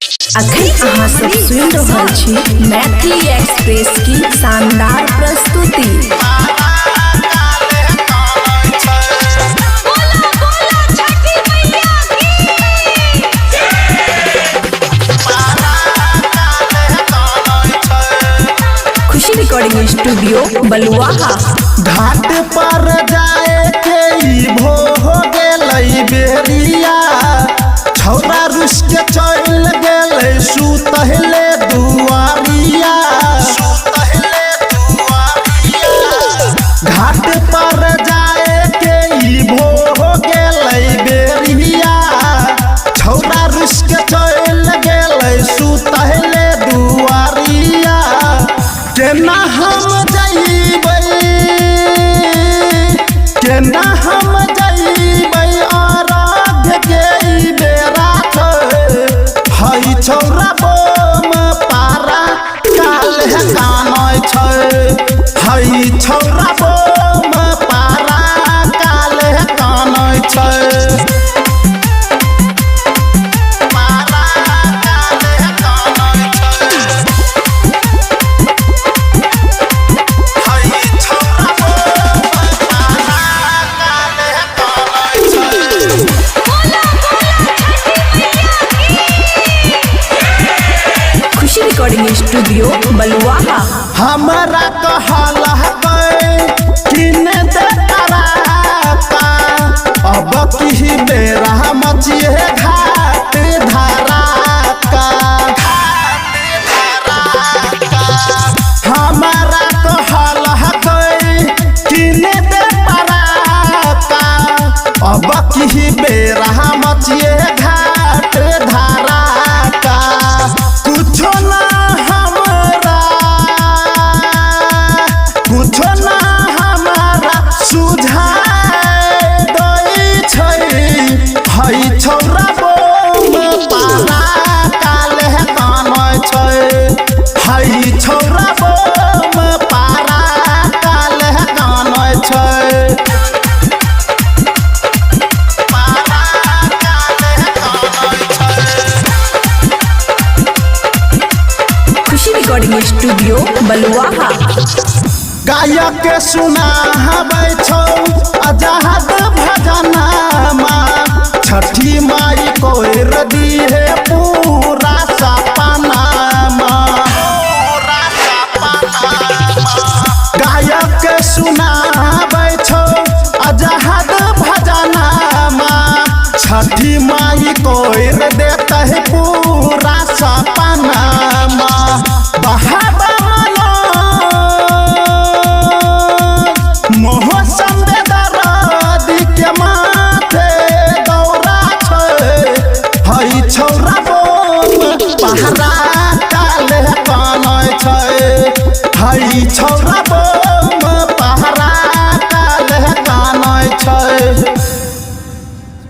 अखन अहाँ सब सुन रहल छी मैथिली एक्सप्रेस की शानदार प्रस्तुति। खुशी रिकॉर्डिंग स्टूडियो बलुआहा। घाट पर जाए के भो हो गेलै बेरिया, छौरा रुस के चल गेलै सुतहले दुआरिया। घाट पर जाए के भो हो गेलै बेरिया, छौरा रुस के चल गेलै सुतहले दुआरिया। केना हम जइबै, केना हम जइबै आराध्य के ई बेरा छै। हई छौरा बम पारा काल्हे कानै छै। हई छौरा बम पारा काल्हे कानै छै। रिकॉर्डिंग स्टूडियो बलुआहा। हमरा कहल किन दे तराता, अब की बेरा मचिए घाट धराका। हमरा कहल किन दे तराता, अब की बेरा मचिए घाट धराका। कुछो ना कुछो ना हमारा सुझाए दै छै। हई छौरा बम पारा काल्हे कानै छै। हई छौरा बम पारा काल्हे कानै छै। खुशी रिकॉर्डिंग स्टूडियो बलुआहा। गायक के सुनाबै छौ आजाद भजनमा, छठी माई कोइर दिहे पूरा सपनामा। गायक के सुनाबै छौ आजाद भजनमा, छठी माई कोइर देतै पूरा सपनामा। मौसम दर्द के माथे दौरा छै। हई छौरा बम पहरा काल्हे कानै छै। हई छौरा बम